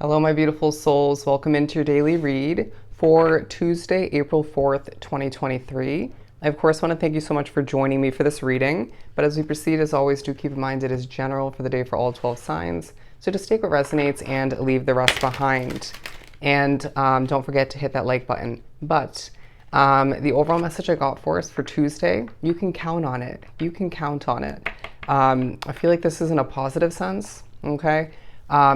Hello, my beautiful souls. Welcome into your daily read for Tuesday, April 4th, 2023. I, of course, want to thank you so much for joining me for this reading. But as we proceed, as always, do keep in mind it is general for the day for all 12 signs. So just take what resonates and leave the rest behind. And don't forget to hit that like button. But the overall message I got for us for Tuesday, you can count on it. You can count on it. I feel like this is in a positive sense, okay?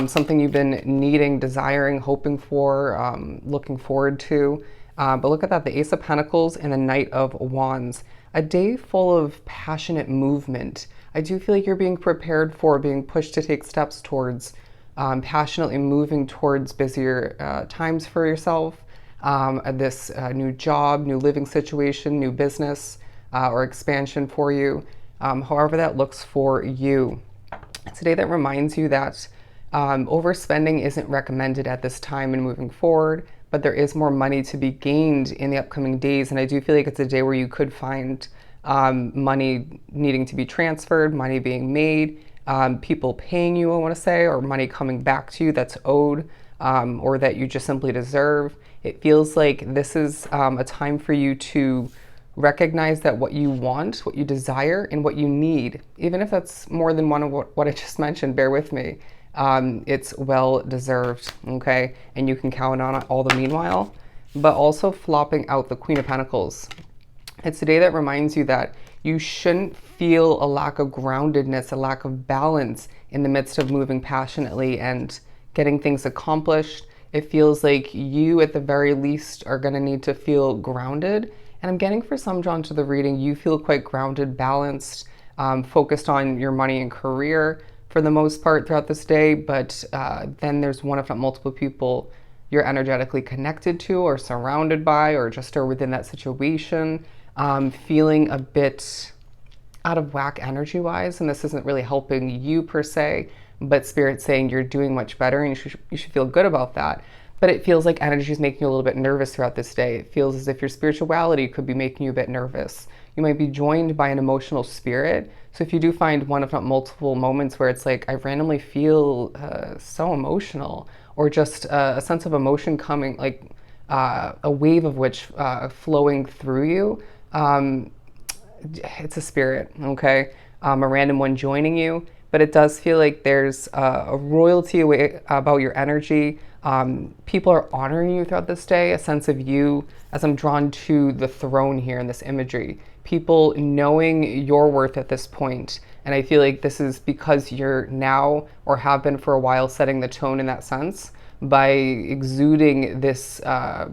Something you've been needing, desiring, hoping for, looking forward to. But look at that, the Ace of Pentacles and the Knight of Wands. A day full of passionate movement. I do feel like you're being prepared for, being pushed to take steps towards passionately moving towards busier times for yourself. This new job, new living situation, new business, or expansion for you. However that looks for you. It's a day that reminds you that overspending isn't recommended at this time and moving forward, but there is more money to be gained in the upcoming days. And I do feel like it's a day where you could find money needing to be transferred, money being made, people paying you, I want to say, or money coming back to you that's owed or that you just simply deserve. It feels like this is a time for you to recognize that what you want, what you desire, and what you need, even if that's more than one of what I just mentioned, bear with me. It's well deserved, okay? And you can count on it all the meanwhile, but also flopping out the Queen of Pentacles. It's a day that reminds you that you shouldn't feel a lack of groundedness, a lack of balance in the midst of moving passionately and getting things accomplished. It feels like you, at the very least, are going to need to feel grounded. And I'm getting, for some drawn to the reading, you feel quite grounded, balanced, focused on your money and career for the most part throughout this day. But then there's one, if not multiple people you're energetically connected to or surrounded by or just are within that situation, feeling a bit out of whack energy-wise. And this isn't really helping you per se, but Spirit's saying you're doing much better and you should feel good about that. But it feels like energy is making you a little bit nervous throughout this day. It feels as if your spirituality could be making you a bit nervous. You might be joined by an emotional spirit. So if you do find one, if not multiple moments where it's like, I randomly feel so emotional, or just a sense of emotion coming, like a wave of which flowing through you, it's a spirit, okay? A random one joining you. But it does feel like there's a royalty about your energy. People are honoring you throughout this day, a sense of you, as I'm drawn to the throne here in this imagery. People knowing your worth at this point. And I feel like this is because you're now, or have been for a while, setting the tone in that sense by exuding this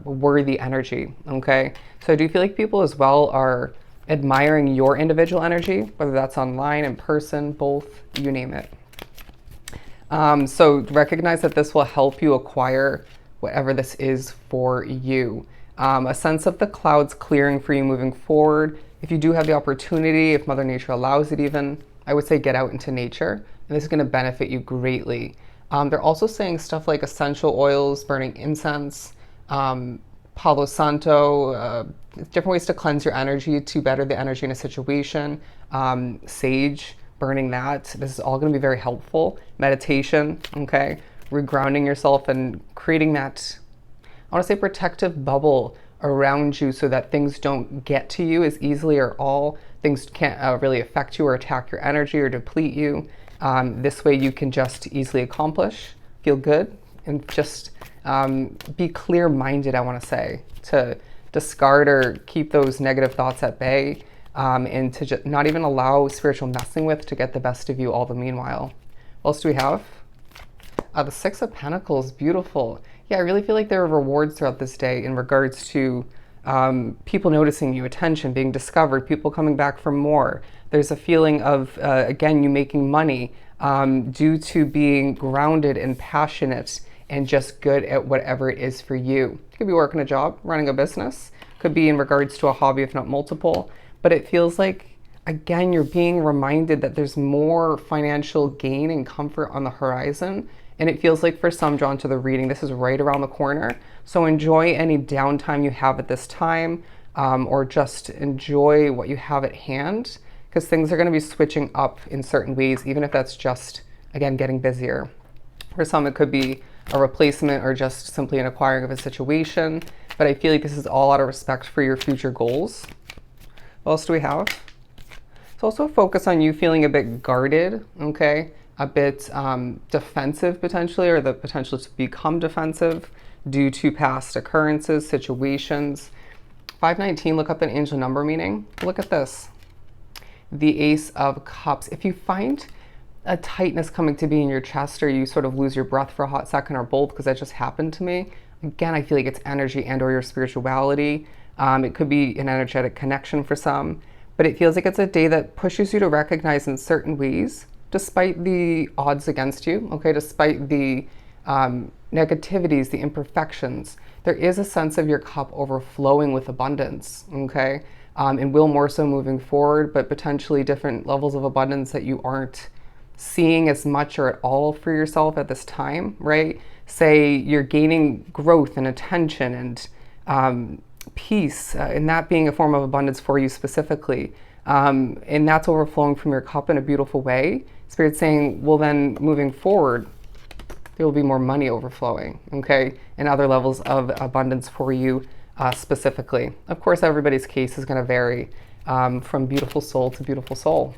worthy energy, okay? So I do feel like people as well are admiring your individual energy, whether that's online, in person, both, you name it. So recognize that this will help you acquire whatever this is for you. A sense of the clouds clearing for you moving forward. If you do have the opportunity, if Mother Nature allows it even, I would say get out into nature, and this is going to benefit you greatly. They're also saying stuff like essential oils, burning incense, Palo Santo, different ways to cleanse your energy, to better the energy in a situation. Sage, burning that. This is all going to be very helpful. Meditation, okay? Regrounding yourself and creating that, I want to say, protective bubble around you so that things don't get to you as easily, or all things can't really affect you or attack your energy or deplete you. This way you can just easily accomplish, feel good, and just be clear-minded, I want to say, to discard or keep those negative thoughts at bay, and to just not even allow spiritual messing with to get the best of you all the meanwhile. What else do we have? The Six of Pentacles, beautiful. Yeah, I really feel like there are rewards throughout this day in regards to people noticing you, attention, being discovered, people coming back for more. There's a feeling of, again, you making money due to being grounded and passionate and just good at whatever it is for you. You could be working a job, running a business, could be in regards to a hobby, if not multiple, but it feels like, again, you're being reminded that there's more financial gain and comfort on the horizon. And it feels like, for some drawn to the reading, this is right around the corner. So enjoy any downtime you have at this time, or just enjoy what you have at hand, because things are going to be switching up in certain ways, even if that's just, again, getting busier. For some, it could be a replacement or just simply an acquiring of a situation. But I feel like this is all out of respect for your future goals. What else do we have? It's also a focus on you feeling a bit guarded, okay? A bit defensive potentially, or the potential to become defensive due to past occurrences, situations. 519, look up an angel number meaning. Look at this. The Ace of Cups. If you find a tightness coming to be in your chest, or you sort of lose your breath for a hot second, or both, because that just happened to me, again, I feel like it's energy and or your spirituality. It could be an energetic connection for some, but it feels like it's a day that pushes you to recognize in certain ways, despite the odds against you, okay, despite the negativities, the imperfections, there is a sense of your cup overflowing with abundance, okay, and will more so moving forward, but potentially different levels of abundance that you aren't seeing as much or at all for yourself at this time, right? Say you're gaining growth and attention and peace, and that being a form of abundance for you specifically. And that's overflowing from your cup in a beautiful way. Spirit's saying, well, then moving forward, there will be more money overflowing, okay? And other levels of abundance for you specifically. Of course, everybody's case is going to vary from beautiful soul to beautiful soul.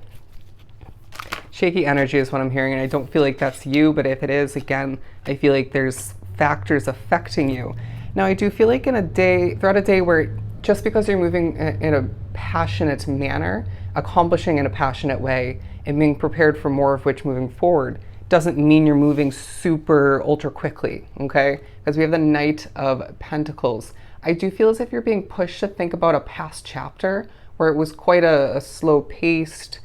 Shaky energy is what I'm hearing, and I don't feel like that's you, but if it is, again, I feel like there's factors affecting you. Now, I do feel like throughout a day where just because you're moving in a passionate manner, accomplishing in a passionate way, and being prepared for more of which moving forward, doesn't mean you're moving super ultra quickly, okay? Because we have the Knight of Pentacles. I do feel as if you're being pushed to think about a past chapter where it was quite a slow-paced,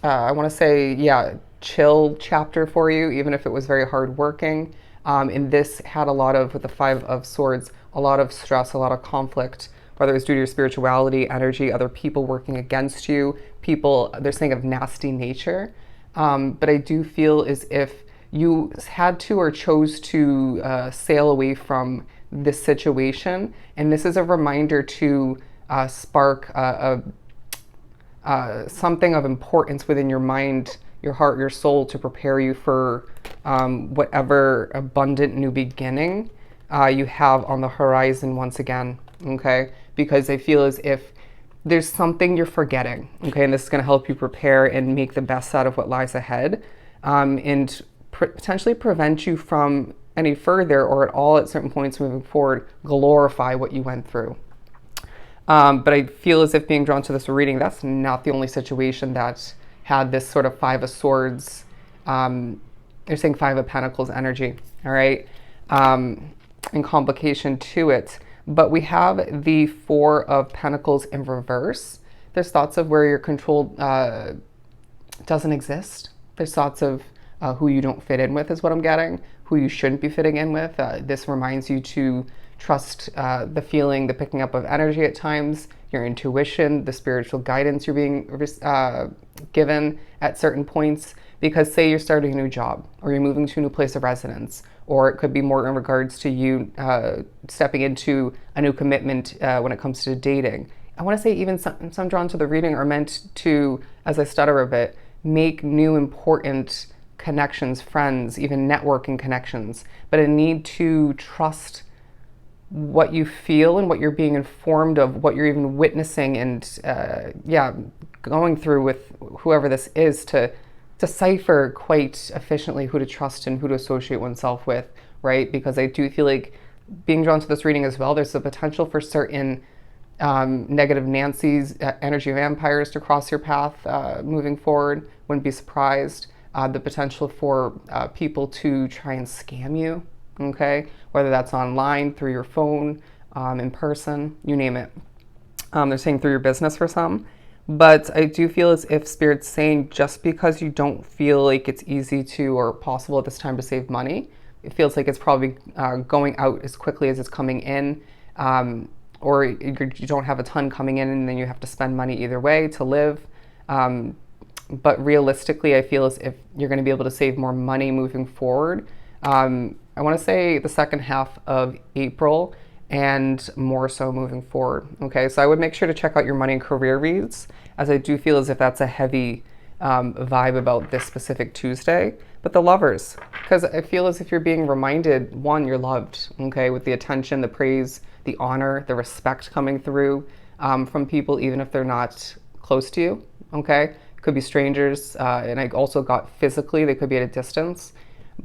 I want to say, yeah, chill chapter for you, even if it was very hardworking. And this had a lot of, with the Five of Swords, a lot of stress, a lot of conflict, whether it was due to your spirituality, energy, other people working against you, people, they're saying of nasty nature. But I do feel as if you had to or chose to sail away from this situation. And this is a reminder to spark something of importance within your mind, your heart, your soul, to prepare you for whatever abundant new beginning you have on the horizon once again, okay? Because I feel as if there's something you're forgetting, okay? And this is going to help you prepare and make the best out of what lies ahead, and potentially prevent you from any further or at all at certain points moving forward, glorify what you went through. But I feel as if being drawn to this reading, that's not the only situation that had this sort of Five of Swords, they're saying Five of Pentacles energy, all right, and complication to it. But we have the Four of Pentacles in reverse. There's thoughts of where your control doesn't exist. There's thoughts of who you don't fit in with is what I'm getting, who you shouldn't be fitting in with. This reminds you to trust the feeling, the picking up of energy at times, your intuition, the spiritual guidance you're being given at certain points. Because say you're starting a new job, or you're moving to a new place of residence, or it could be more in regards to you stepping into a new commitment when it comes to dating. I want to say even some drawn to the reading are meant to, as I stutter a bit, make new important connections, friends, even networking connections, but a need to trust what you feel and what you're being informed of, what you're even witnessing and going through with whoever this is, to decipher quite efficiently who to trust and who to associate oneself with, right? Because I do feel like being drawn to this reading as well, there's the potential for certain negative Nancy's, energy vampires to cross your path moving forward. Wouldn't be surprised. The potential for people to try and scam you, okay? Whether that's online, through your phone, in person, you name it. They're saying through your business for some. But I do feel as if Spirit's saying just because you don't feel like it's easy to or possible at this time to save money, it feels like it's probably going out as quickly as it's coming in, or you don't have a ton coming in and then you have to spend money either way to live. But realistically, I feel as if you're going to be able to save more money moving forward. I want to say the second half of April and more so moving forward. Okay, so I would make sure to check out your money and career reads, as I do feel as if that's a heavy vibe about this specific Tuesday. But the lovers, because I feel as if you're being reminded, one, you're loved, okay, with the attention, the praise, the honor, the respect coming through from people, even if they're not close to you, okay? Could be strangers, and I also got physically, they could be at a distance.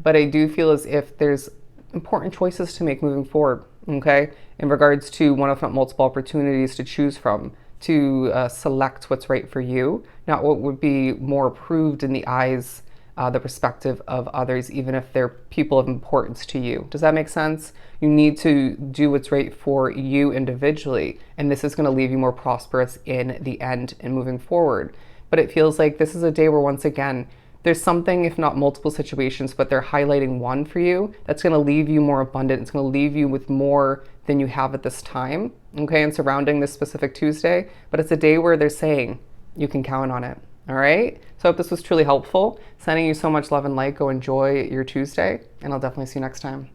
But I do feel as if there's important choices to make moving forward, okay? In regards to one, if not multiple opportunities to choose from, to select what's right for you, not what would be more approved in the eyes, the perspective of others, even if they're people of importance to you. Does that make sense? You need to do what's right for you individually, and this is going to leave you more prosperous in the end and moving forward. But it feels like this is a day where, once again, there's something, if not multiple situations, but they're highlighting one for you that's going to leave you more abundant. It's going to leave you with more than you have at this time, okay, and surrounding this specific Tuesday. But it's a day where they're saying you can count on it, all right? So I hope this was truly helpful. Sending you so much love and light. Go enjoy your Tuesday, and I'll definitely see you next time.